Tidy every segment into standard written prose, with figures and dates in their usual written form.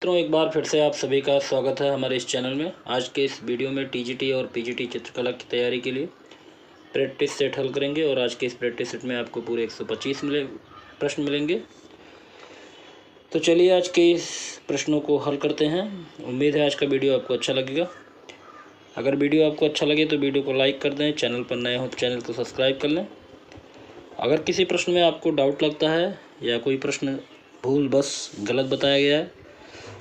मित्रों, एक बार फिर से आप सभी का स्वागत है हमारे इस चैनल में। आज के इस वीडियो में टीजीटी और पीजीटी चित्रकला की तैयारी के लिए प्रैक्टिस सेट हल करेंगे और आज के इस प्रैक्टिस सेट में आपको पूरे 125 प्रश्न मिलेंगे। तो चलिए आज के इस प्रश्नों को हल करते हैं। उम्मीद है आज का वीडियो आपको अच्छा लगेगा। अगर वीडियो आपको अच्छा लगे तो वीडियो को लाइक कर दें, चैनल पर नए हो तो चैनल को सब्सक्राइब कर लें। अगर किसी प्रश्न में आपको डाउट लगता है या कोई प्रश्न भूल बस गलत बताया गया है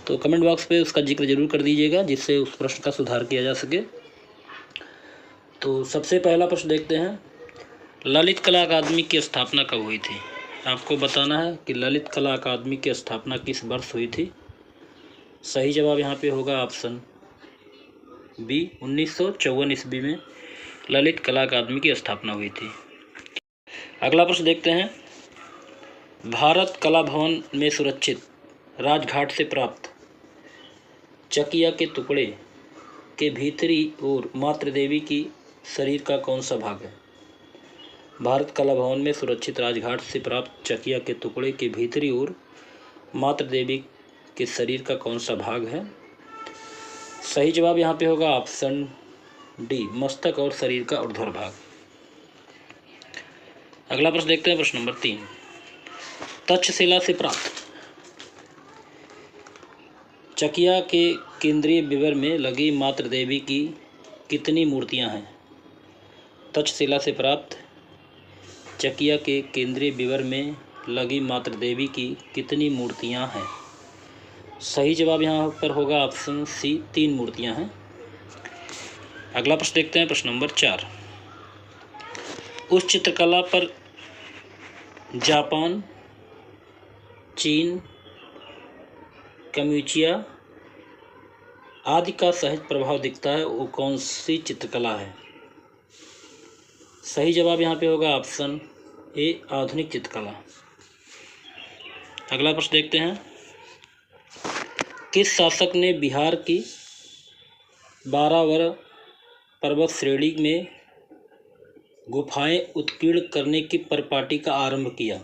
तो कमेंट बॉक्स पे उसका जिक्र जरूर कर दीजिएगा, जिससे उस प्रश्न का सुधार किया जा सके। तो सबसे पहला प्रश्न देखते हैं, ललित कला अकादमी की स्थापना कब हुई थी? आपको बताना है कि ललित कला अकादमी की स्थापना किस वर्ष हुई थी। सही जवाब यहाँ पे होगा ऑप्शन बी, 1954 ईस्वी में ललित कला अकादमी की स्थापना हुई थी। अगला प्रश्न देखते हैं, भारत कला भवन में सुरक्षित राजघाट से प्राप्त चकिया के टुकड़े के भीतरी ओर मातृ देवी की शरीर का कौन सा भाग है? भारत कला भवन में सुरक्षित राजघाट से प्राप्त चकिया के टुकड़े के भीतरी ओर मातृ देवी के शरीर का कौन सा भाग है? सही जवाब यहाँ पे होगा ऑप्शन डी, मस्तक और शरीर का ऊर्ध्वर भाग। अगला प्रश्न देखते हैं, प्रश्न नंबर 3, तक्षशिला से प्राप्त चकिया के केंद्रीय विवर में लगी मातृ देवी की कितनी मूर्तियां हैं? तक्षशिला से प्राप्त चकिया के केंद्रीय विवर में लगी मातृ देवी की कितनी मूर्तियां हैं? सही जवाब यहाँ पर होगा ऑप्शन सी, 3 मूर्तियां हैं। अगला प्रश्न देखते हैं, प्रश्न नंबर 4, उस चित्रकला पर जापान, चीन, कम्पुचिया आदि का सहज प्रभाव दिखता है, वो कौन सी चित्रकला है? सही जवाब यहाँ पे होगा ऑप्शन ए, आधुनिक चित्रकला। अगला प्रश्न देखते हैं, किस शासक ने बिहार की 12 पर्वत श्रेणी में गुफाएं उत्कीर्ण करने की परिपाटी का आरंभ किया?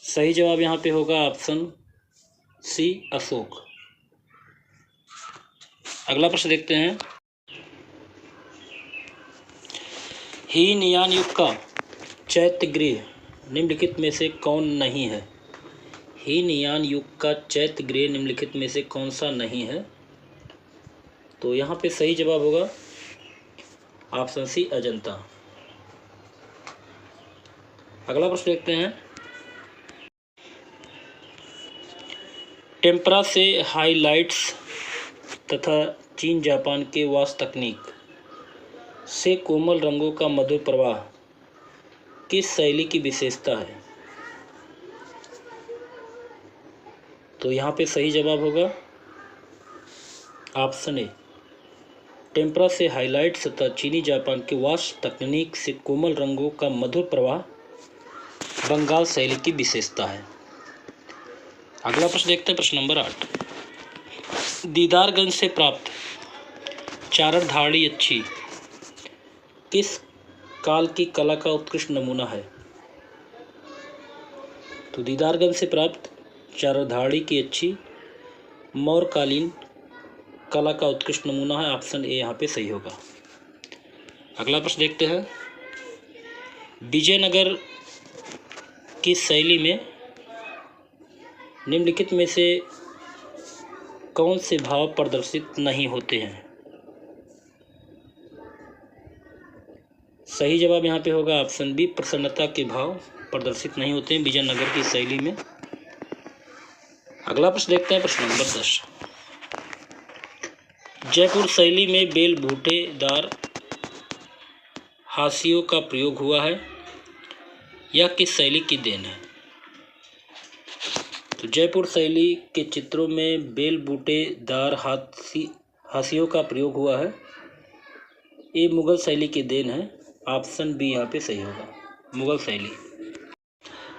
सही जवाब यहाँ पे होगा ऑप्शन सी, अशोक। अगला प्रश्न देखते हैं, हीनयान युग का चैत्यगृह निम्नलिखित में से कौन नहीं है? हीनयान युग का चैत्यगृह निम्नलिखित में से कौन सा नहीं है? तो यहाँ पे सही जवाब होगा ऑप्शन सी, अजंता। अगला प्रश्न देखते हैं, टेम्परा से हाइलाइट्स तथा चीन जापान के वाश तकनीक से कोमल रंगों का मधुर प्रवाह किस शैली की विशेषता है? तो यहाँ पे सही जवाब होगा ऑप्शन ए, टेम्परा से हाइलाइट्स तथा चीनी जापान के वाश तकनीक से कोमल रंगों का मधुर प्रवाह बंगाल शैली की विशेषता है। अगला प्रश्न देखते हैं, प्रश्न नंबर 8, दीदारगंज से प्राप्त चारधाड़ी अच्छी किस काल की कला का उत्कृष्ट नमूना है? तो दीदारगंज से प्राप्त चारधाड़ी की अच्छी मौर्यकालीन कला का उत्कृष्ट नमूना है, ऑप्शन ए यहाँ पे सही होगा। अगला प्रश्न देखते हैं, विजयनगर की शैली में निम्नलिखित में से कौन से भाव प्रदर्शित नहीं होते हैं? सही जवाब यहाँ पे होगा ऑप्शन बी, प्रसन्नता के भाव प्रदर्शित नहीं होते हैं विजयनगर की शैली में। अगला प्रश्न देखते हैं, प्रश्न नंबर 10, जयपुर शैली में बेल बूटेदार हाशियों का प्रयोग हुआ है, यह किस शैली की देन है? तो जयपुर शैली के चित्रों में बेल बूटेदार हाशियों का प्रयोग हुआ है, ये मुगल शैली की देन है, ऑप्शन बी यहाँ पे सही होगा, मुगल शैली।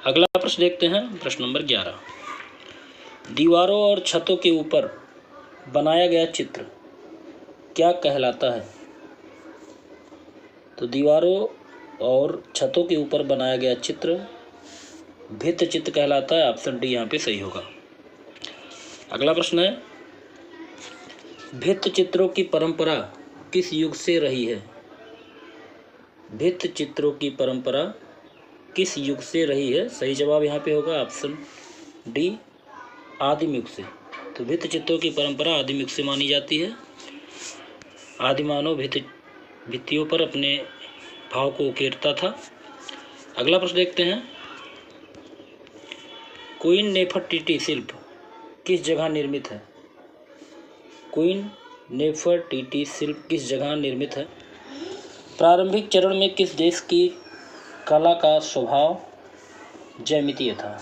अगला प्रश्न देखते हैं, प्रश्न नंबर 11, दीवारों और छतों के ऊपर बनाया गया चित्र क्या कहलाता है? तो दीवारों और छतों के ऊपर बनाया गया चित्र भित्त चित्र कहलाता है। ऑप्शन डी यहाँ पे सही होगा। अगला प्रश्न है, भित्त चित्रों की परंपरा किस युग से रही है? भित्त चित्रों की परंपरा किस युग से रही है? सही जवाब यहाँ पे होगा ऑप्शन डी, आदिम युग से। तो भित्त चित्रों की परंपरा आदिम युग से मानी जाती है। आदिमानव भित्तियों पर अपने भाव को उकेरता था। अगला प्रश्न देखते हैं, क्वीन नेफरटिटी शिल्प किस जगह निर्मित है? क्वीन नेफरटिटी शिल्प किस जगह निर्मित है? प्रारंभिक चरण में किस देश की कला का स्वभाव ज्यामितीय था?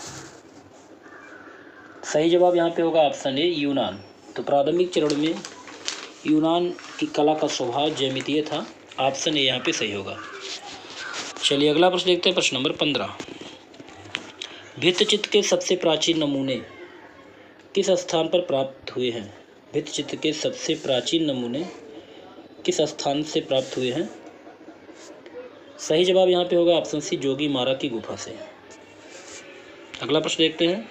सही जवाब यहाँ पे होगा ऑप्शन ए, यूनान। तो प्रारंभिक चरण में यूनान की कला का स्वभाव ज्यामितीय था। ऑप्शन ए यहाँ पे सही होगा। चलिए अगला प्रश्न देखते हैं, प्रश्न नंबर 15। भित्त चित्र के सबसे प्राचीन नमूने किस स्थान पर प्राप्त हुए हैं? भित्त चित्र के सबसे प्राचीन नमूने किस स्थान से प्राप्त हुए हैं? सही जवाब यहाँ पे होगा ऑप्शन सी, जोगी मारा की गुफा से। अगला प्रश्न देखते हैं,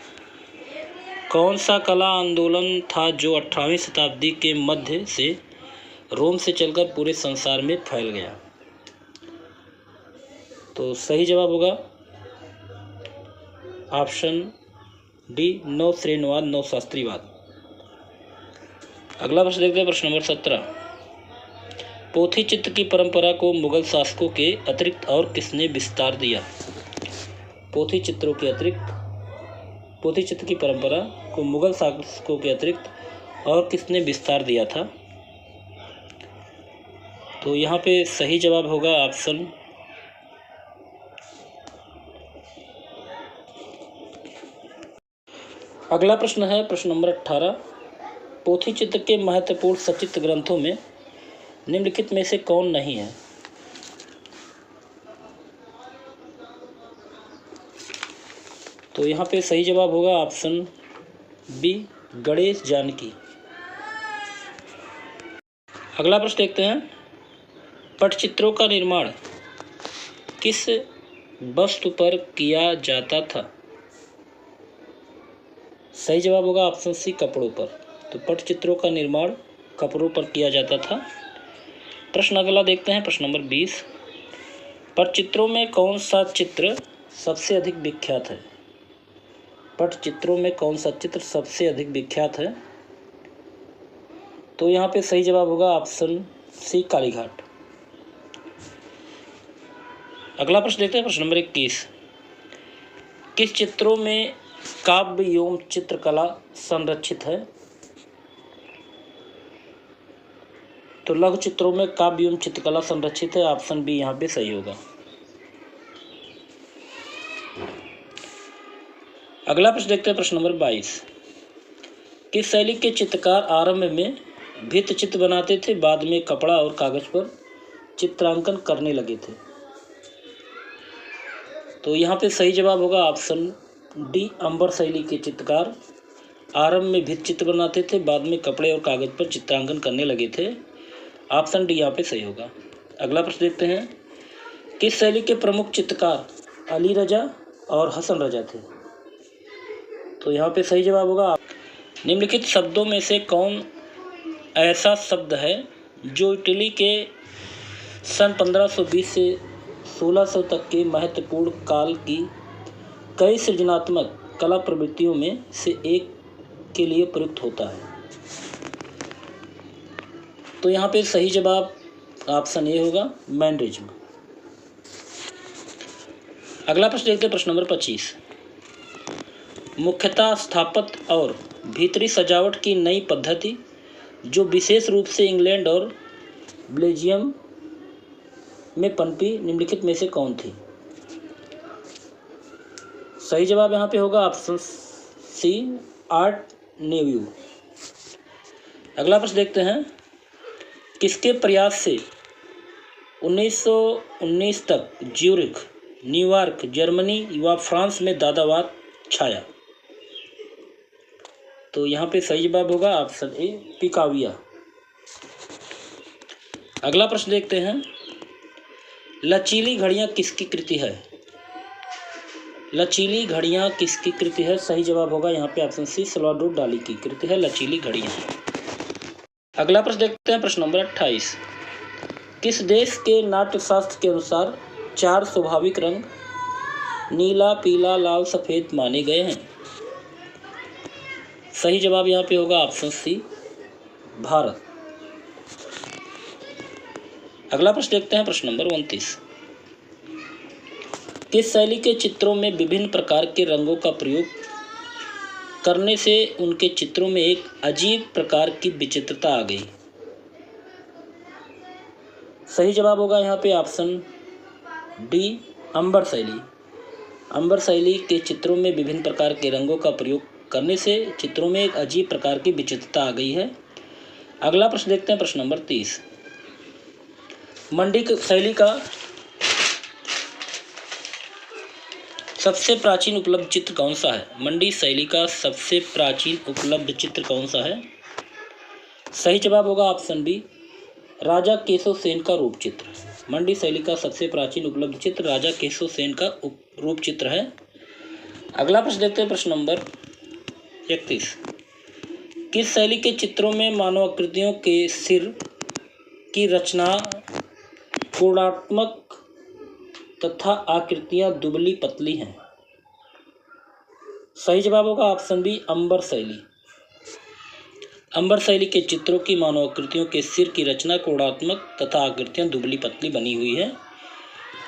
कौन सा कला आंदोलन था जो 18वीं शताब्दी के मध्य से रोम से चलकर पूरे संसार में फैल गया? तो सही जवाब होगा ऑप्शन डी, नव श्रेणीवाद, नव शास्त्रीवाद। अगला प्रश्न देखते हैं, प्रश्न नंबर 17। पोथी चित्र की परंपरा को मुगल शासकों के अतिरिक्त और किसने विस्तार दिया? पोथी चित्र की परंपरा को मुगल शासकों के अतिरिक्त और किसने विस्तार दिया था? तो यहाँ पे सही जवाब होगा ऑप्शन अगला प्रश्न है, प्रश्न नंबर 18। पोथी चित्र के महत्वपूर्ण सचित्र ग्रंथों में निम्नलिखित में से कौन नहीं है? तो यहाँ पे सही जवाब होगा ऑप्शन बी, गणेश जानकी। अगला प्रश्न देखते हैं, पटचित्रों का निर्माण किस वस्तु पर किया जाता था? सही जवाब होगा ऑप्शन सी, कपड़ों पर। तो पटचित्रों का निर्माण कपड़ों पर किया जाता था। प्रश्न अगला देखते हैं, प्रश्न नंबर 20। पटचित्रों में कौन सा चित्र सबसे अधिक विख्यात है? पटचित्रों में कौन सा चित्र सबसे अधिक विख्यात है? तो यहाँ पे सही जवाब होगा ऑप्शन सी, कालीघाट। अगला प्रश्न देखते हैं, प्रश्न नंबर 21। किस चित्रों में काव्य एवं चित्रकला संरक्षित है? तो लघु चित्रों में काव्य एवं चित्रकला संरक्षित है। ऑप्शन बी यहाँ पे सही होगा। अगला प्रश्न देखते हैं, प्रश्न नंबर 22। किस शैली के चित्रकार आरंभ में भित्त चित्र बनाते थे, बाद में कपड़ा और कागज पर चित्रांकन करने लगे थे? तो यहाँ पे सही जवाब होगा ऑप्शन डी, अंबर शैली के चित्रकार आरंभ में भित्त चित्र बनाते थे, बाद में कपड़े और कागज पर चित्रांकन करने लगे थे। ऑप्शन डी यहाँ पे सही होगा। अगला प्रश्न देखते हैं, किस शैली के प्रमुख चित्रकार अली रजा और हसन रजा थे? तो यहाँ पे सही जवाब होगा, निम्नलिखित शब्दों में से कौन ऐसा शब्द है जो इटली के सन 1520 से 1600 तक के महत्वपूर्ण काल की कई सृजनात्मक कला प्रवृत्तियों में से एक के लिए प्रयुक्त होता है? तो यहाँ पे सही जवाब ऑप्शन ए होगा, मैनरिज्म। अगला प्रश्न देखते हैं, प्रश्न नंबर 25। मुख्यतः स्थापत्य और भीतरी सजावट की नई पद्धति जो विशेष रूप से इंग्लैंड और बेल्जियम में पनपी, निम्नलिखित में से कौन थी? सही जवाब यहाँ पे होगा ऑप्शन सी, आर्ट नेव्यू। अगला प्रश्न देखते हैं, किसके प्रयास से 1919 तक ज्यूरिख, न्यूयॉर्क, जर्मनी व फ्रांस में दादावाद छाया? तो यहाँ पे सही जवाब होगा ऑप्शन ए, पिकाविया। अगला प्रश्न देखते हैं, लचीली घड़ियाँ किसकी कृति है? लचीली घड़ियाँ किसकी कृति है? सही जवाब होगा यहाँ पे ऑप्शन सी, सल्वाडोर डाली की कृति है लचीली घड़ियाँ। अगला प्रश्न देखते हैं, प्रश्न नंबर 28। किस देश के नाट्यशास्त्र के अनुसार 4 स्वाभाविक रंग नीला, पीला, लाल, सफ़ेद माने गए हैं? सही जवाब यहाँ पे होगा ऑप्शन सी, भारत। अगला प्रश्न देखते हैं, प्रश्न नंबर 29। किस शैली के चित्रों में विभिन्न प्रकार के रंगों का प्रयोग करने से उनके चित्रों में एक अजीब प्रकार की विचित्रता आ गई? सही जवाब होगा यहाँ पे ऑप्शन डी, अंबर शैली। अंबर शैली के चित्रों में विभिन्न प्रकार के रंगों का प्रयोग करने से चित्रों में एक अजीब प्रकार की विचित्रता आ गई है। अगला प्रश्न देखते हैं, प्रश्न नंबर 30। मंडी शैली का सबसे प्राचीन उपलब्ध चित्र कौन सा है? मंडी शैली का सबसे प्राचीन उपलब्ध चित्र कौन सा है? सही जवाब होगा ऑप्शन बी, राजा केशव सेन का रूप चित्र। मंडी शैली का सबसे प्राचीन उपलब्ध चित्र राजा केशव सेन का रूप चित्र है। अगला प्रश्न देखते हैं, प्रश्न नंबर 31। किस शैली के चित्रों में मानव आकृतियों के सिर की रचना कोणात्मक तथा आकृतियां दुबली पतली हैं? सही जवाब होगा ऑप्शन बी, अंबर शैली। अंबर शैली के चित्रों की मानव आकृतियों के सिर की रचना कोणात्मक तथा आकृतियां दुबली पतली बनी हुई है।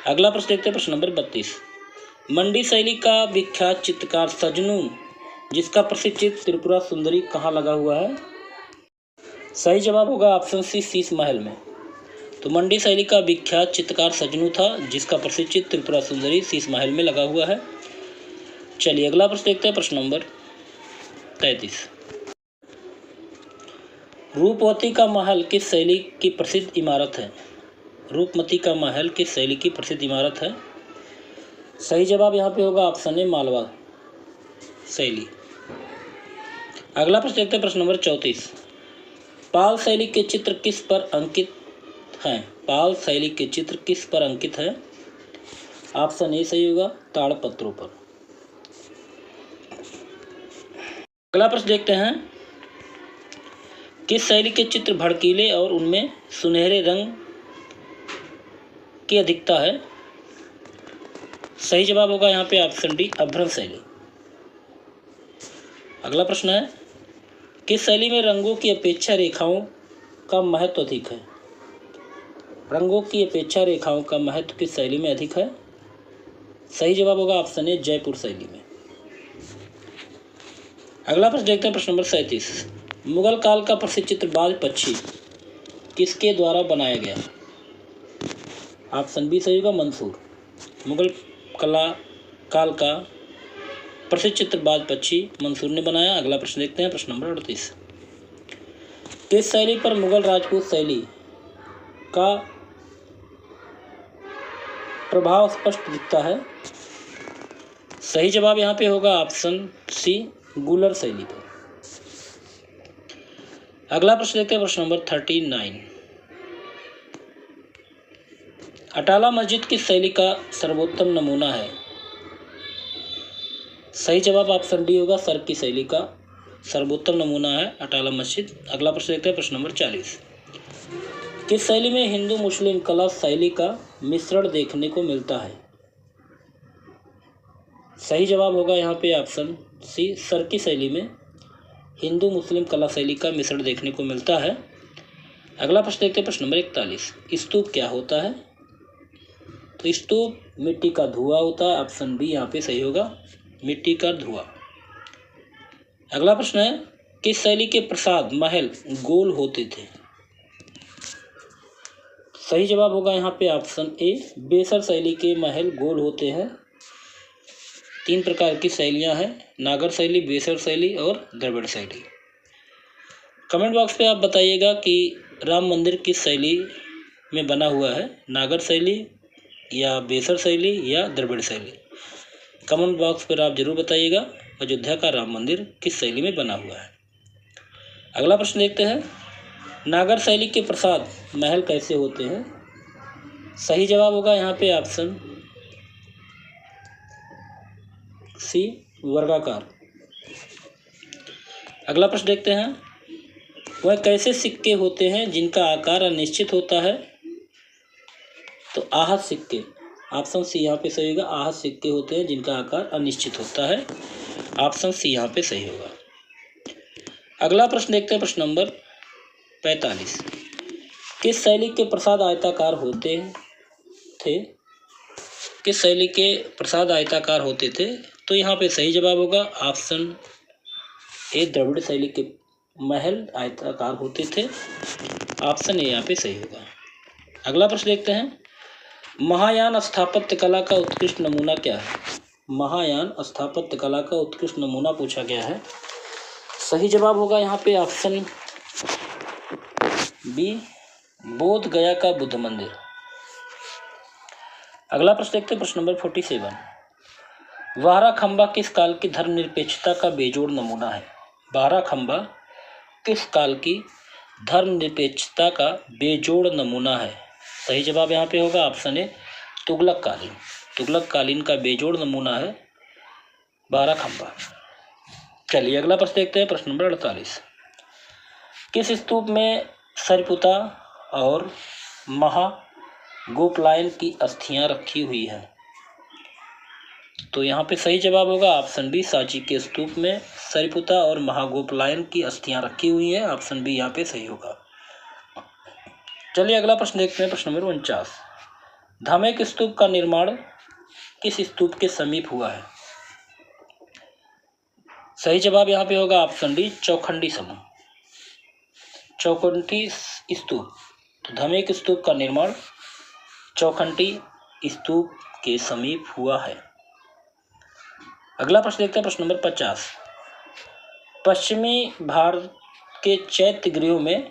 अगला प्रश्न देखते हैं, प्रश्न नंबर 32। मंडी शैली का विख्यात चित्रकार सजनू जिसका प्रसिद्ध चित्र त्रिपुरा सुंदरी कहाँ लगा हुआ है? सही जवाब होगा ऑप्शन सी, शीश महल में। तो मंडी शैली का विख्यात चित्रकार सजनू था जिसका प्रसिद्ध चित्र त्रिपुरा सुंदरी शीश महल में लगा हुआ है। चलिए अगला प्रश्न देखते हैं, प्रश्न नंबर 33। रूपवती का महल किस शैली की प्रसिद्ध इमारत है? रूपमती का महल किस शैली की प्रसिद्ध इमारत है? सही जवाब यहाँ पे होगा ऑप्शन ए, मालवा शैली। अगला प्रश्न देखते हैं, प्रश्न नंबर 34। पाल शैली के चित्र किस पर अंकित हैं? पाल शैली के चित्र किस पर अंकित है? ऑप्शन ए सही होगा, ताड़पत्रों पर। अगला प्रश्न देखते हैं, किस शैली के चित्र भड़कीले और उनमें सुनहरे रंग की अधिकता है? सही जवाब होगा यहाँ पे ऑप्शन डी, अभ्रंश शैली। अगला प्रश्न है, किस शैली में रंगों की अपेक्षा रेखाओं का महत्व अधिक है? रंगों की अपेक्षा रेखाओं का महत्व किस शैली में अधिक है? सही जवाब होगा ऑप्शन ए, जयपुर शैली में। अगला प्रश्न देखते हैं, प्रश्न नंबर 37। मुगल काल का प्रसिद्ध चित्र बाज पक्षी किसके द्वारा बनाया गया? ऑप्शन बी सही होगा, मंसूर। मुगल काल का प्रसिद्ध चित्र बाज पक्षी मंसूर ने बनाया। अगला प्रश्न देखते हैं, प्रश्न नंबर 38। किस शैली पर मुगल राजपूत शैली का प्रभाव स्पष्ट दिखता है? सही जवाब यहाँ पे होगा ऑप्शन सी, गुलर शैली पर। अगला प्रश्न देखते हैं, प्रश्न नंबर 39। अटाला मस्जिद किस शैली का सर्वोत्तम नमूना है? सही जवाब ऑप्शन डी होगा, सर्क की शैली का सर्वोत्तम नमूना है अटाला मस्जिद। अगला प्रश्न देखते हैं, प्रश्न नंबर 40। किस शैली में हिंदू मुस्लिम कला शैली का मिश्रण देखने को मिलता है? सही जवाब होगा यहाँ पे ऑप्शन सी, सर्क की शैली में हिंदू मुस्लिम कला शैली का मिश्रण देखने को मिलता है। अगला प्रश्न देखते हैं, प्रश्न नंबर 41। स्तूप क्या होता है? तो स्तूप मिट्टी का धुआं होता है। ऑप्शन बी यहाँ पे सही होगा, मिट्टी का धुआं। अगला प्रश्न है, किस शैली के प्रासाद महल गोल होते थे? सही जवाब होगा यहाँ पे ऑप्शन ए, बेसर शैली के महल गोल होते हैं। 3 प्रकार की शैलियाँ हैं, नागर शैली, बेसर शैली और द्रविड़ शैली। कमेंट बॉक्स पे आप बताइएगा कि राम मंदिर किस शैली में बना हुआ है, नागर शैली या बेसर शैली या द्रविड़ शैली। कमेंट बॉक्स पर आप जरूर बताइएगा अयोध्या का राम मंदिर किस शैली में बना हुआ है। अगला प्रश्न देखते हैं, नागर शैली के प्रासाद महल कैसे होते हैं? सही जवाब होगा यहाँ पे ऑप्शन सी वर्गाकार। अगला प्रश्न देखते हैं, वह कैसे सिक्के होते हैं जिनका आकार अनिश्चित होता है? तो आहत सिक्के, ऑप्शन सी यहाँ पे सही होगा। आहत सिक्के होते हैं जिनका आकार अनिश्चित होता है, ऑप्शन सी यहाँ पे सही होगा। अगला प्रश्न देखते हैं, प्रश्न नंबर 45। किस शैली के प्रसाद आयताकार होते थे? किस शैली के प्रसाद आयताकार होते थे? तो यहाँ पे सही जवाब होगा ऑप्शन ए, द्रविड़ शैली के महल आयताकार होते थे, ऑप्शन ए यहाँ पे सही होगा। अगला प्रश्न देखते हैं, महायान स्थापत्य कला का उत्कृष्ट नमूना क्या है? महायान स्थापत्य कला का उत्कृष्ट नमूना पूछा गया है। सही जवाब होगा यहाँ पे ऑप्शन बी, बोध गया का बुद्ध मंदिर। अगला प्रश्न देखते हैं, प्रश्न नंबर 47। बारह खंबा किस काल की धर्मनिरपेक्षता का बेजोड़ नमूना है? बारह खंबा किस काल की धर्मनिरपेक्षता का बेजोड़ नमूना है? सही जवाब यहाँ पे होगा ऑप्शन ए, तुगलक कालीन। तुगलक कालीन का बेजोड़ नमूना है बारह खंबा। चलिए अगला प्रश्न देखते हैं, प्रश्न नंबर 48। किस स्तूप में सरिपुता और महागोपलायन की अस्थियां रखी हुई हैं? तो यहाँ पे सही जवाब होगा ऑप्शन बी, सांची के स्तूप में सरिपुता और महागोपलायन की अस्थियां रखी हुई हैं, ऑप्शन बी यहाँ पे सही होगा। चलिए अगला प्रश्न देखते हैं, प्रश्न नंबर 49। धामेक स्तूप का निर्माण किस स्तूप के समीप हुआ है? सही जवाब यहाँ पे होगा ऑप्शन डी, चौखंडी समूह, चौखंडी स्तूप। तो धामेक स्तूप का निर्माण चौखंडी स्तूप के समीप हुआ है। अगला प्रश्न देखते हैं, प्रश्न नंबर 50। पश्चिमी भारत के चैत्य गृहों में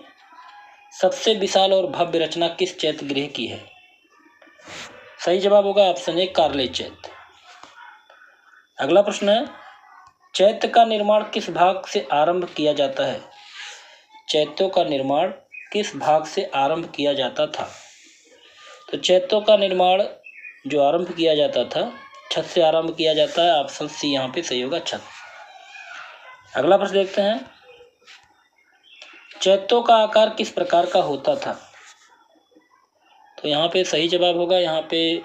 सबसे विशाल और भव्य रचना किस चैत्य गृह की है? सही जवाब होगा ऑप्शन ए, कार्ले चैत्य। अगला प्रश्न है, चैत्य का निर्माण किस भाग से आरंभ किया जाता है? चैत्यों का निर्माण किस भाग से आरंभ किया जाता था? तो चैत्यों का निर्माण जो आरंभ किया जाता था, छत से आरंभ किया जाता है, ऑप्शन सी यहाँ पे सही होगा, छत। अगला प्रश्न देखते हैं, चैत्यों का आकार किस प्रकार का होता था? तो यहाँ पे सही जवाब होगा यहाँ पे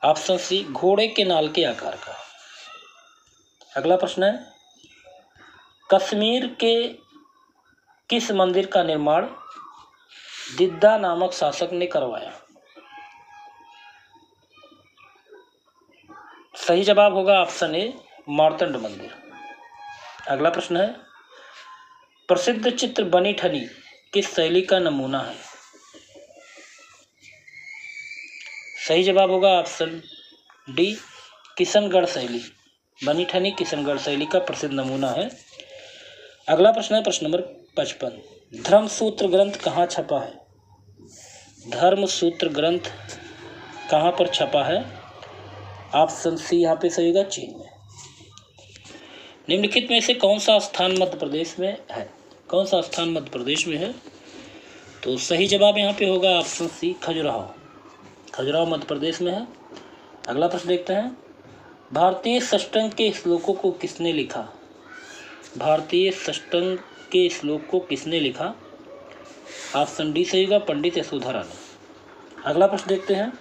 ऑप्शन सी, घोड़े के नाल के आकार का। अगला प्रश्न है, कश्मीर के किस मंदिर का निर्माण दिद्दा नामक शासक ने करवाया? सही जवाब होगा ऑप्शन ए, मार्तंड मंदिर। अगला प्रश्न है, प्रसिद्ध चित्र बनी ठनी किस शैली का नमूना है? सही जवाब होगा ऑप्शन डी, किशनगढ़ शैली। बनी ठनी किशनगढ़ शैली का प्रसिद्ध नमूना है। अगला प्रश्न है, प्रश्न नंबर 55। धर्मसूत्र ग्रंथ कहाँ छपा है? धर्मसूत्र ग्रंथ कहाँ पर छपा है? ऑप्शन सी यहाँ पे सही होगा, चीन में। निम्नलिखित में से कौन सा स्थान मध्य प्रदेश में है? कौन सा स्थान मध्य प्रदेश में है? तो सही जवाब यहाँ पे होगा ऑप्शन सी, खजुराहो। खजुराहो मध्य प्रदेश में है। अगला प्रश्न देखते हैं, भारतीय षष्टंग के श्लोकों को किसने लिखा? भारतीय षष्टंग के श्लोक को किसने लिखा? ऑप्शन डी सही होगा, पंडित यशोधर ने। अगला प्रश्न देखते हैं,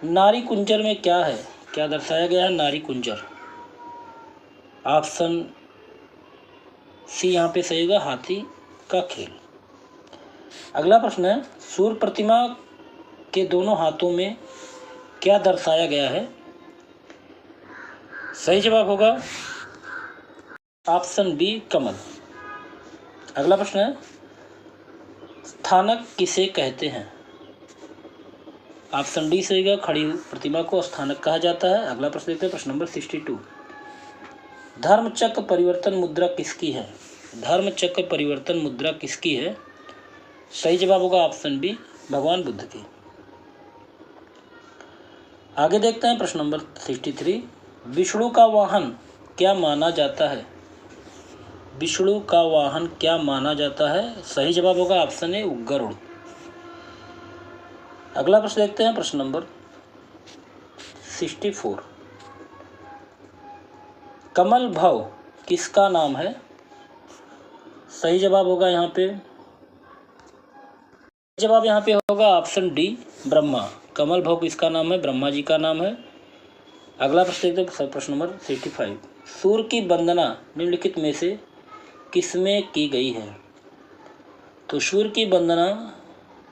नारी कुंजर में क्या है? क्या दर्शाया गया है नारी कुंजर? ऑप्शन सी यहाँ पे सही होगा, हाथी का खेल। अगला प्रश्न है, सूर्य प्रतिमा के दोनों हाथों में क्या दर्शाया गया है? सही जवाब होगा ऑप्शन बी, कमल। अगला प्रश्न है, स्थानक किसे कहते हैं? ऑप्शन डी सही होगा, खड़ी प्रतिमा को स्थानक कहा जाता है। अगला प्रश्न देखते हैं, प्रश्न नंबर 62। धर्मचक्र परिवर्तन मुद्रा किसकी है? धर्मचक्र परिवर्तन मुद्रा किसकी है? सही जवाब होगा ऑप्शन बी, भगवान बुद्ध की। आगे देखते हैं, प्रश्न नंबर 63। विष्णु का वाहन क्या माना जाता है? विष्णु का वाहन क्या माना जाता है? सही जवाब होगा ऑप्शन ए, गरुड़। अगला प्रश्न देखते हैं, प्रश्न नंबर 64। कमल भव किसका नाम है? सही जवाब होगा यहाँ पे, जवाब यहाँ पे होगा ऑप्शन डी ब्रह्मा। कमल भव किसका नाम है? ब्रह्मा जी का नाम है। अगला प्रश्न देखते हैं, प्रश्न नंबर 65। सूर्य की वंदना निम्नलिखित में से किसमें की गई है? तो सूर्य की वंदना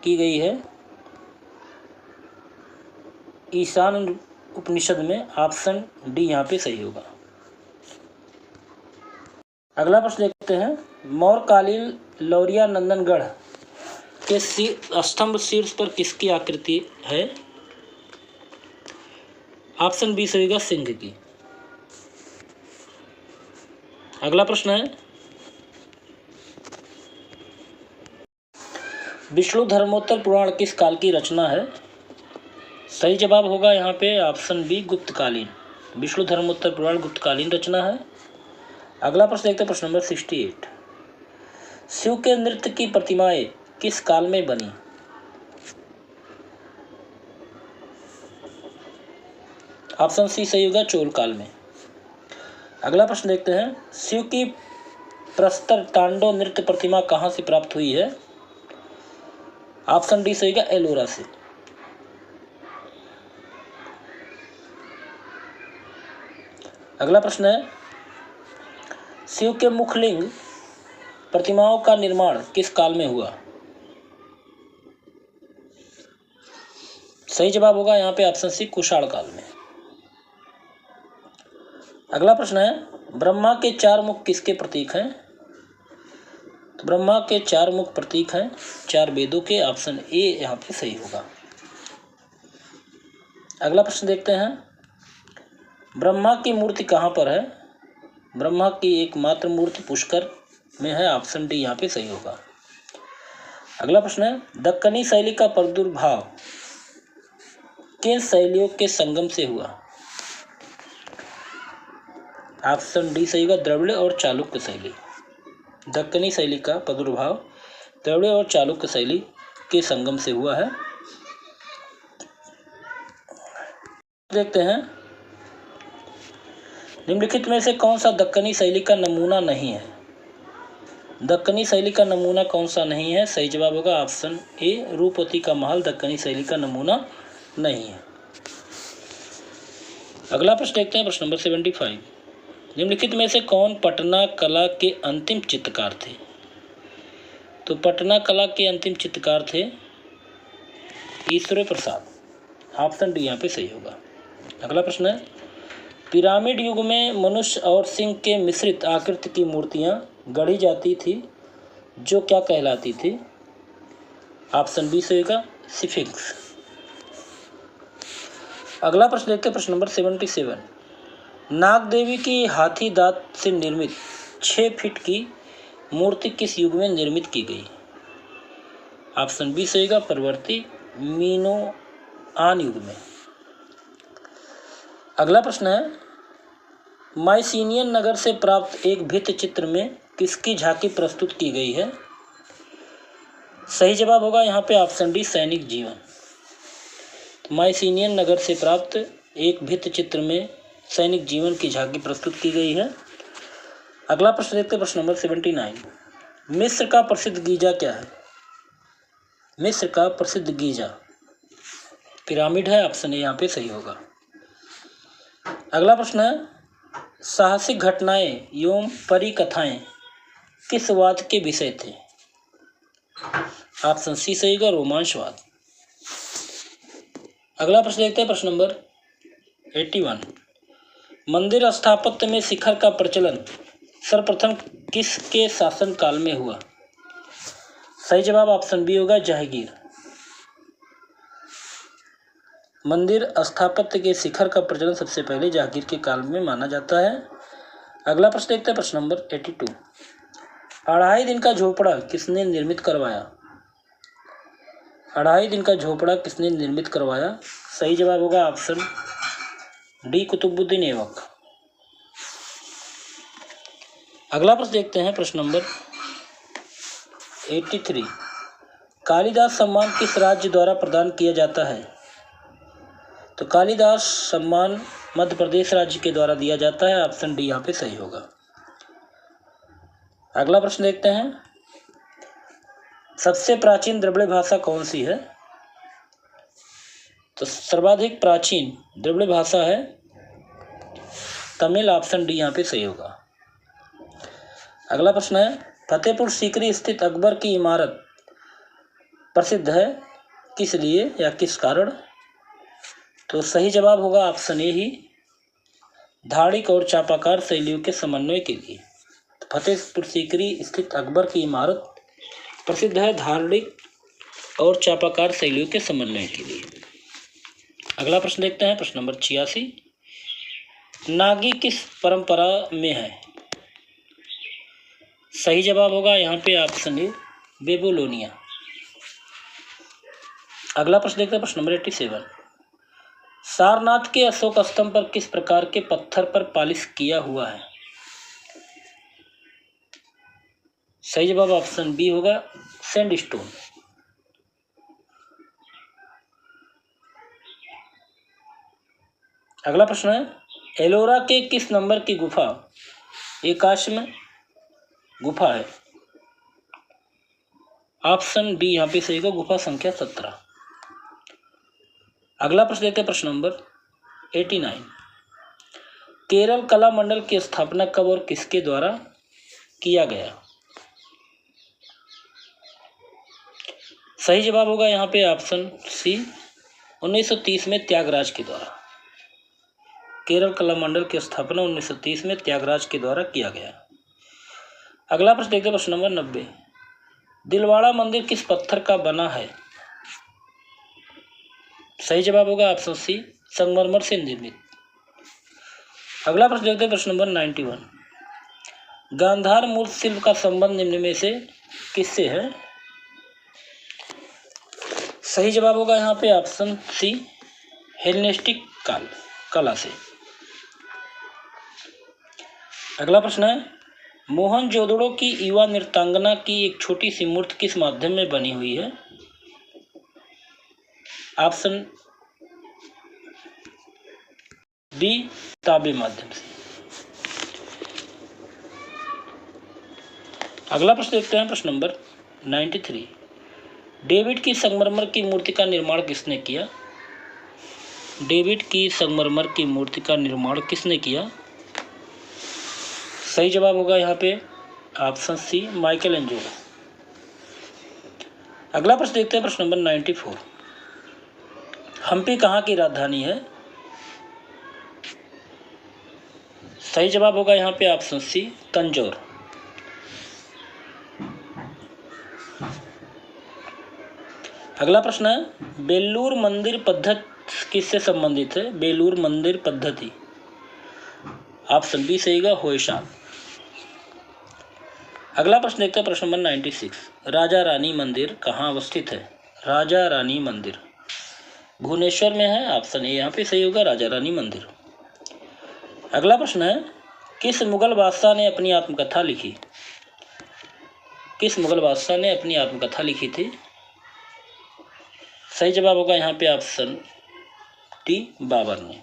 की गई है ईशान उपनिषद में। ऑप्शन डी यहाँ पे सही होगा। अगला प्रश्न देखते हैं, मौर्यकालीन लौरिया नंदनगढ़ के स्तंभ शीर्ष पर किसकी आकृति है? ऑप्शन बी सही होगा, सिंह की। अगला प्रश्न है, विष्णु धर्मोत्तर पुराण किस काल की रचना है? सही जवाब होगा यहाँ पे ऑप्शन बी गुप्तकालीन। विष्णु धर्मोत्तर पुराण गुप्तकालीन रचना है। अगला प्रश्न देखते हैं, प्रश्न नंबर 68। शिव के नृत्य की प्रतिमाएं किस काल में बनी? ऑप्शन सी सही होगा, चोल काल में। अगला प्रश्न देखते हैं, शिव की प्रस्तर तांडव नृत्य प्रतिमा कहां से प्राप्त हुई है? ऑप्शन डी सही होगा, एलोरा से। अगला प्रश्न है, शिव के मुखलिंग प्रतिमाओं का निर्माण किस काल में हुआ? सही जवाब होगा यहाँ पे ऑप्शन सी कुषाण काल में। अगला प्रश्न है, ब्रह्मा के 4 मुख किसके प्रतीक हैं? तो ब्रह्मा के 4 मुख प्रतीक हैं 4 वेदों के। ऑप्शन ए यहाँ पे सही होगा। अगला प्रश्न देखते हैं, ब्रह्मा की मूर्ति कहाँ पर है? ब्रह्मा की एकमात्र मूर्ति पुष्कर में है। ऑप्शन डी यहाँ पे सही होगा। अगला प्रश्न है, दक्कनी शैली का प्रादुर्भाव किन शैलियों के संगम से हुआ? ऑप्शन डी सही होगा, द्रविड़ और चालुक्य शैली। दक्कनी शैली का प्रादुर्भाव द्रविड़ और चालुक्य शैली के संगम से हुआ है। देखते हैं, निम्नलिखित में से कौन सा दक्कनी शैली का नमूना नहीं है? दक्कनी शैली का नमूना कौन सा नहीं है? सही जवाब होगा ऑप्शन ए रूपवती का महल दक्कनी शैली का नमूना नहीं है। अगला प्रश्न देखते हैं, प्रश्न नंबर 75। निम्नलिखित में से कौन पटना कला के अंतिम चित्रकार थे? तो पटना कला के अंतिम चित्रकार थे ईश्वर प्रसाद। ऑप्शन डी यहाँ पे सही होगा। अगला प्रश्न है, पिरामिड युग में मनुष्य और सिंह के मिश्रित आकृति की मूर्तियां गढ़ी जाती थी जो क्या कहलाती थी? ऑप्शन बी सही होगा, स्फिंक्स। अगला प्रश्न देखते हैं, प्रश्न नंबर 77। नाग देवी की हाथी दांत से निर्मित 6 फीट की मूर्ति किस युग में निर्मित की गई? ऑप्शन बी सही होगा, परवर्ती मीनोआन युग में। अगला प्रश्न है, माइसिनियन नगर से प्राप्त एक भित्ति चित्र में किसकी झांकी प्रस्तुत की गई है? सही जवाब होगा यहाँ पे ऑप्शन डी सैनिक जीवन। माइसिनियन नगर से प्राप्त एक भित्ति चित्र में सैनिक जीवन की झांकी प्रस्तुत की गई है। अगला प्रश्न देखते हैं, प्रश्न नंबर 79। मिस्र का प्रसिद्ध गीजा क्या है? मिस्र का प्रसिद्ध गीजा पिरामिड है। ऑप्शन ए यहाँ पे सही होगा। अगला प्रश्न है, साहसिक घटनाएं एवं परिकथाएं किस वाद के विषय थे? ऑप्शन सी सही होगा, रोमांचवाद। अगला प्रश्न देखते हैं, प्रश्न नंबर 81। मंदिर स्थापत्य में शिखर का प्रचलन सर्वप्रथम किसके शासन काल में हुआ? सही जवाब ऑप्शन बी होगा, जहांगीर। मंदिर स्थापत्य के शिखर का प्रचलन सबसे पहले जहांगीर के काल में माना जाता है। अगला प्रश्न देखते हैं, प्रश्न नंबर 82। 2.5 दिन का झोपड़ा किसने निर्मित करवाया? 2.5 दिन का झोपड़ा किसने निर्मित करवाया? सही जवाब होगा ऑप्शन डी कुतुबुद्दीन ऐबक। अगला प्रश्न देखते हैं, प्रश्न नंबर 83। कालिदास सम्मान किस राज्य द्वारा प्रदान किया जाता है? तो कालिदास सम्मान मध्य प्रदेश राज्य के द्वारा दिया जाता है। ऑप्शन डी यहाँ पे सही होगा। अगला प्रश्न देखते हैं, सबसे प्राचीन द्रविड़ भाषा कौन सी है? तो सर्वाधिक प्राचीन द्रविड़ भाषा है तमिल। ऑप्शन डी यहाँ पे सही होगा। अगला प्रश्न है, फतेहपुर सीकरी स्थित अकबर की इमारत प्रसिद्ध है किस लिए या किस कारण? तो सही जवाब होगा ऑप्शन ए ही, धाड़िक और चापाकार शैलियों के समन्वय के लिए। तो फतेहपुर सीकरी स्थित अकबर की इमारत प्रसिद्ध है धाड़िक और चापाकार शैलियों के समन्वय के लिए। अगला प्रश्न देखते हैं, प्रश्न नंबर 86, नागी किस परंपरा में है? सही जवाब होगा यहाँ पे ऑप्शन ए, बेबीलोनिया। अगला प्रश्न देखते हैं, प्रश्न नंबर 87, सारनाथ के अशोक स्तंभ पर किस प्रकार के पत्थर पर पॉलिश किया हुआ है? सही जवाब ऑप्शन बी होगा, सैंडस्टोन। अगला प्रश्न है, एलोरा के किस नंबर की गुफा एकाश्म गुफा है? ऑप्शन बी यहाँ पे सही होगा, गुफा संख्या 17। अगला प्रश्न देखते हैं, प्रश्न नंबर 89, केरल कला मंडल की स्थापना कब और किसके द्वारा किया गया? सही जवाब होगा यहाँ पे ऑप्शन सी, 1930 में त्यागराज के द्वारा। केरल कला मंडल की स्थापना 1930 में त्यागराज के द्वारा किया गया। अगला प्रश्न देखते हैं, प्रश्न नंबर 90, दिलवाड़ा मंदिर किस पत्थर का बना है? सही जवाब होगा ऑप्शन सी, संगमरमर से निर्मित। अगला प्रश्न देखते हैं, प्रश्न नंबर 91, गांधार मूर्ति शिल्प का संबंध निम्न में से किससे है? सही जवाब होगा यहाँ पे ऑप्शन सी, हेलेनिस्टिक कला से। अगला प्रश्न है, मोहनजोदड़ो की युवा नृत्यांगना की एक छोटी सी मूर्ति किस माध्यम में बनी हुई है? ऑप्शन बी, ताबे माध्यम से। अगला प्रश्न देखते हैं, प्रश्न नंबर 93, डेविड की संगमरमर की मूर्ति का निर्माण किसने किया? डेविड की संगमरमर की मूर्ति का निर्माण किसने किया? सही जवाब होगा यहाँ पे ऑप्शन सी, माइकल एंजेलो। अगला प्रश्न देखते हैं, प्रश्न नंबर 94, हम्पी कहाँ की राजधानी है? सही जवाब होगा यहाँ पे ऑप्शन सी, तंजौर। अगला प्रश्न है, बेलूर मंदिर पद्धति किससे संबंधित है? बेलूर मंदिर पद्धति ऑप्शन बी सही होगा, होयसाल। अगला प्रश्न देखते हैं, प्रश्न नंबर 96, राजा रानी मंदिर कहाँ अवस्थित है? राजा रानी मंदिर भुवनेश्वर में है। ऑप्शन ए यहाँ पे सही होगा, राजा रानी मंदिर। अगला प्रश्न है, किस मुगल बादशाह ने अपनी आत्मकथा लिखी? किस मुगल बादशाह ने अपनी आत्मकथा लिखी थी? सही जवाब होगा यहाँ पे ऑप्शन डी, बाबर ने।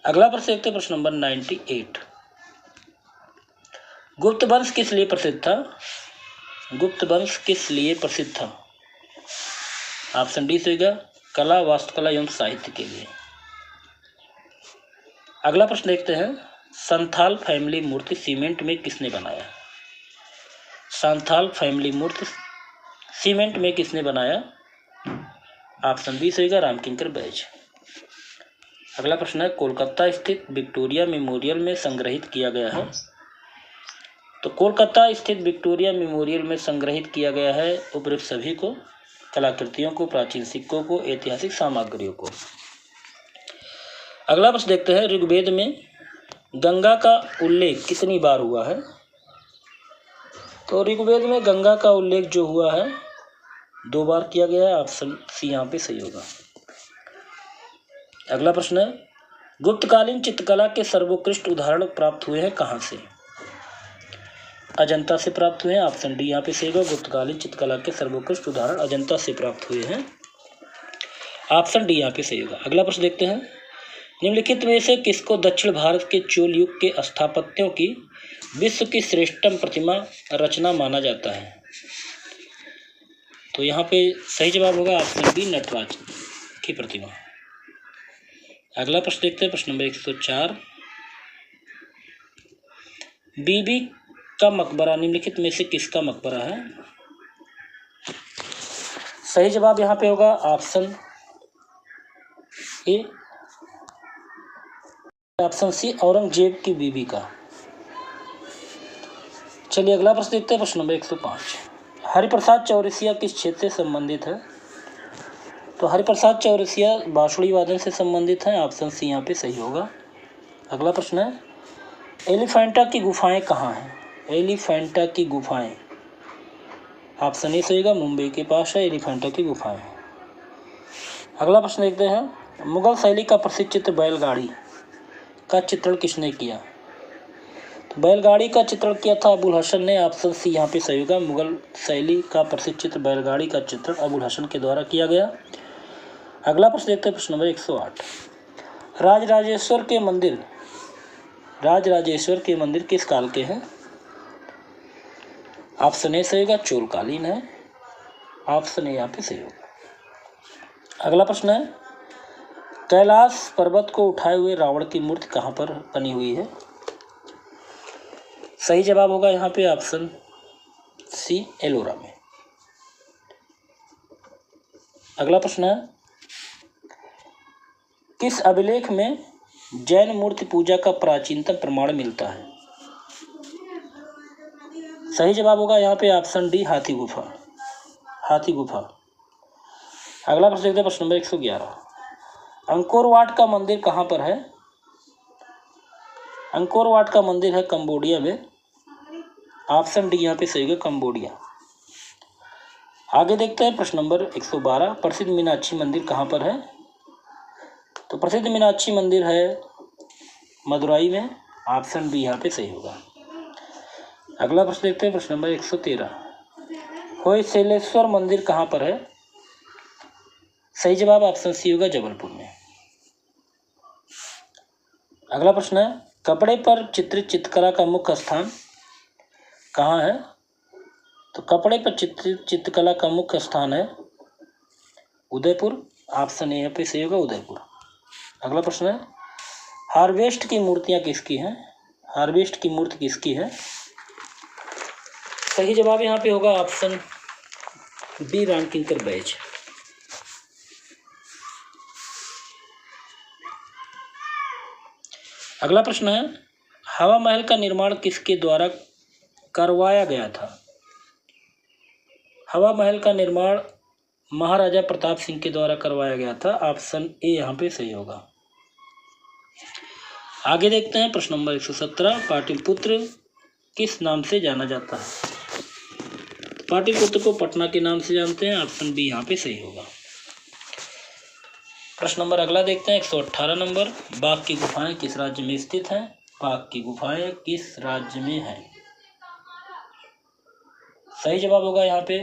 अगला प्रश्न देखते हैं, प्रश्न नंबर 98, गुप्त वंश किस लिए प्रसिद्ध था? गुप्त वंश किस लिए प्रसिद्ध था? ऑप्शन डी होगा, कला, वास्तुकला एवं साहित्य के लिए। अगला प्रश्न देखते हैं, संथाल फैमिली मूर्ति सीमेंट में किसने बनाया? संथाल फैमिली मूर्ति सीमेंट में किसने बनाया? ऑप्शन बी होगा, रामकिंकर बैज। अगला प्रश्न है, कोलकाता स्थित विक्टोरिया मेमोरियल में संग्रहित किया गया है। तो कोलकाता स्थित विक्टोरिया मेमोरियल में संग्रहित किया गया है उपरोक्त सभी को, कलाकृतियों को, प्राचीन सिक्कों को, ऐतिहासिक सामग्रियों को। अगला प्रश्न देखते हैं, ऋग्वेद में गंगा का उल्लेख कितनी बार हुआ है? तो ऋग्वेद में गंगा का उल्लेख जो हुआ है 2 बार किया गया है। ऑप्शन सी यहाँ पे सही होगा। अगला प्रश्न है, गुप्तकालीन चित्रकला के सर्वोत्कृष्ट उदाहरण प्राप्त हुए हैं कहाँ से? अजंता से प्राप्त हुए हैं। ऑप्शन डी यहाँ पे सही होगा, गुप्तकालीन चित्रकला के सर्वोत्कृष्ट उदाहरण अजंता से प्राप्त हुए हैं। ऑप्शन डी यहाँ पे सही होगा। अगला प्रश्न देखते हैं, निम्नलिखित में से किसको दक्षिण भारत के चोल युग के स्थापत्यों की विश्व की श्रेष्ठतम प्रतिमा रचना माना जाता है? तो यहाँ पे सही जवाब होगा ऑप्शन बी, नटराज की प्रतिमा। अगला प्रश्न देखते हैं, प्रश्न नंबर 104। बीबी का मकबरा निम्नलिखित में से किसका मकबरा है? सही जवाब यहाँ पे होगा option A, option C, Aurangzeb की बीबी का। चलिए अगला प्रश्न देखते हैं, प्रश्न नंबर 105। हरिप्रसाद चौरसिया किस क्षेत्र से संबंधित है? तो हरिप्रसाद चौरसिया बांसुरी वादन से संबंधित है, ऑप्शन सी यहाँ पे सही होगा। अगला प्रश्न है, एलिफेंटा की गुफाएं कहाँ हैं? एलिफेंटा की गुफाएं, ऑप्शन ए सही होगा, मुंबई के पास है एलिफेंटा की गुफाएं। अगला प्रश्न देखते हैं, मुगल शैली का प्रसिद्ध चित्र बैलगाड़ी का चित्रण किसने किया? तो बैलगाड़ी का चित्रण किया था अबुल हसन ने, ऑप्शन सी यहाँ पे सही होगा। मुगल शैली का प्रसिद्ध चित्र बैलगाड़ी का चित्रण अबुल हसन के द्वारा किया गया। अगला प्रश्न देखते हैं, प्रश्न नंबर 108। राजराजेश्वर के मंदिर किस काल के हैं? ऑप्शन ए सही होगा, चोलकालीन है, ऑप्शन ए यहाँ पे सही होगा। अगला प्रश्न है, कैलाश पर्वत को उठाए हुए रावण की मूर्ति कहाँ पर बनी हुई है? सही जवाब होगा यहाँ पे ऑप्शन सी, एलोरा में। अगला प्रश्न है, किस अभिलेख में जैन मूर्ति पूजा का प्राचीनतम प्रमाण मिलता है? सही जवाब होगा यहाँ पे ऑप्शन डी, हाथी गुफा। अगला प्रश्न देखते हैं, प्रश्न नंबर 111। अंकोर वाट का मंदिर कहाँ पर है? अंकोर वाट का मंदिर है कंबोडिया में, ऑप्शन डी यहाँ पे सही है, कंबोडिया। आगे देखते हैं, प्रश्न नंबर 112। प्रसिद्ध मीनाक्षी मंदिर कहाँ पर है? तो प्रसिद्ध मीनाक्षी मंदिर है मदुराई में, ऑप्शन बी यहाँ पे सही होगा। अगला प्रश्न देखते हैं, प्रश्न नंबर 113। होयसलेश्वर मंदिर कहाँ पर है? सही जवाब ऑप्शन सी होगा, जबलपुर में। अगला प्रश्न है, कपड़े पर चित्रित चित्रकला का मुख्य स्थान कहाँ है? तो कपड़े पर चित्रित चित्रकला का मुख्य स्थान है उदयपुर, ऑप्शन ए पे सही होगा, उदयपुर। अगला प्रश्न है, हार्वेस्ट की मूर्तियाँ किसकी हैं? हार्वेस्ट की मूर्ति किसकी है? सही जवाब यहाँ पे होगा ऑप्शन बी, रामकिंकर बैज। अगला प्रश्न है, हवा महल का निर्माण किसके द्वारा करवाया गया था? हवा महल का निर्माण महाराजा प्रताप सिंह के द्वारा करवाया गया था, ऑप्शन ए यहाँ पे सही होगा। आगे देखते हैं, प्रश्न नंबर 117। पाटलिपुत्र किस नाम से जाना जाता है? पाटलिपुत्र को पटना के नाम से जानते हैं, ऑप्शन बी यहाँ पे सही होगा। प्रश्न नंबर अगला देखते हैं, 118 नंबर। बाघ की गुफाएं किस राज्य में स्थित हैं? बाघ की गुफाएं किस राज्य में हैं? सही जवाब होगा यहाँ पे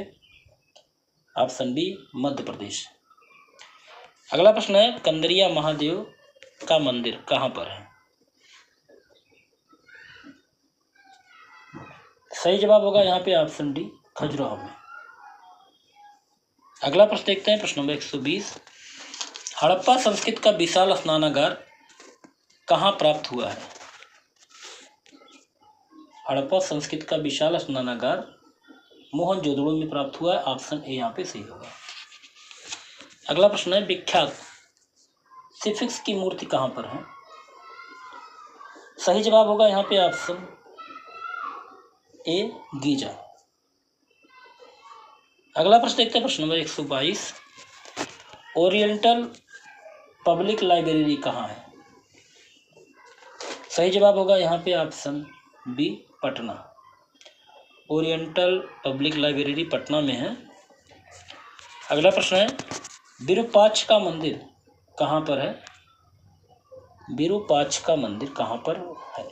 ऑप्शन बी, मध्य प्रदेश। अगला प्रश्न है, कंदरिया महादेव का मंदिर कहाँ पर है? सही जवाब होगा यहाँ पे ऑप्शन डी, खजुराहो में। अगला प्रश्न देखते हैं, प्रश्न नंबर 120। हड़प्पा संस्कृत का विशाल स्नानागार कहाँ प्राप्त हुआ है? हड़प्पा संस्कृत का विशाल स्नानागार मोहनजोदड़ो में प्राप्त हुआ है, ऑप्शन ए यहाँ पे सही होगा। अगला प्रश्न है, विख्यात स्फिंक्स की मूर्ति कहाँ पर है? सही जवाब होगा यहाँ पे ऑप्शन ए, गीजा। अगला प्रश्न देखते हैं, प्रश्न नंबर 122। ओरिएंटल पब्लिक लाइब्रेरी कहाँ है? सही जवाब होगा यहाँ पे option B, Patna. Oriental public library Patna में है। अगला प्रश्न है, विरूपाक्ष का मंदिर कहाँ पर है? विरूपाक्ष का मंदिर कहाँ पर है?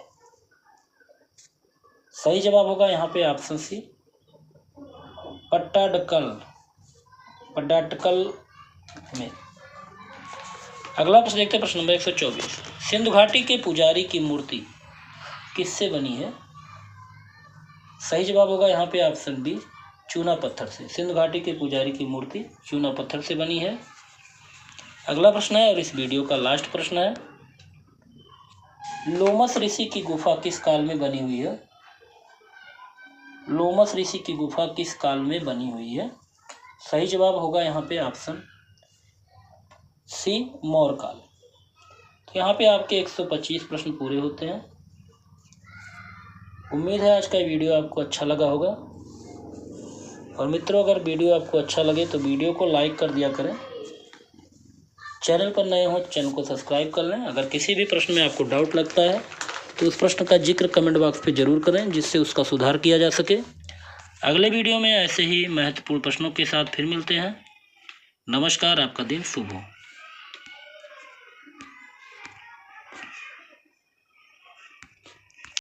सही जवाब होगा यहाँ पे ऑप्शन सी, पट्टाडकल में। अगला प्रश्न देखते हैं, प्रश्न नंबर 124। सिंधु घाटी के पुजारी की मूर्ति किससे बनी है? सही जवाब होगा यहाँ पे ऑप्शन बी, चूना पत्थर से। सिंधु घाटी के पुजारी की मूर्ति चूना पत्थर से बनी है। अगला प्रश्न है और इस वीडियो का लास्ट प्रश्न है, लोमस ऋषि की गुफा किस काल में बनी हुई है? लोमस ऋषि की गुफा किस काल में बनी हुई है? सही जवाब होगा यहाँ पे ऑप्शन सी, मौर्य काल। तो यहाँ पे आपके 125 प्रश्न पूरे होते हैं। उम्मीद है आज का वीडियो आपको अच्छा लगा होगा। और मित्रों, अगर वीडियो आपको अच्छा लगे तो वीडियो को लाइक कर दिया करें। चैनल पर नए हो चैनल को सब्सक्राइब कर लें। अगर किसी भी प्रश्न में आपको डाउट लगता है तो उस प्रश्न का जिक्र कमेंट बॉक्स पे ज़रूर करें, जिससे उसका सुधार किया जा सके। अगले वीडियो में ऐसे ही महत्वपूर्ण प्रश्नों के साथ फिर मिलते हैं। नमस्कार, आपका दिन शुभ हो।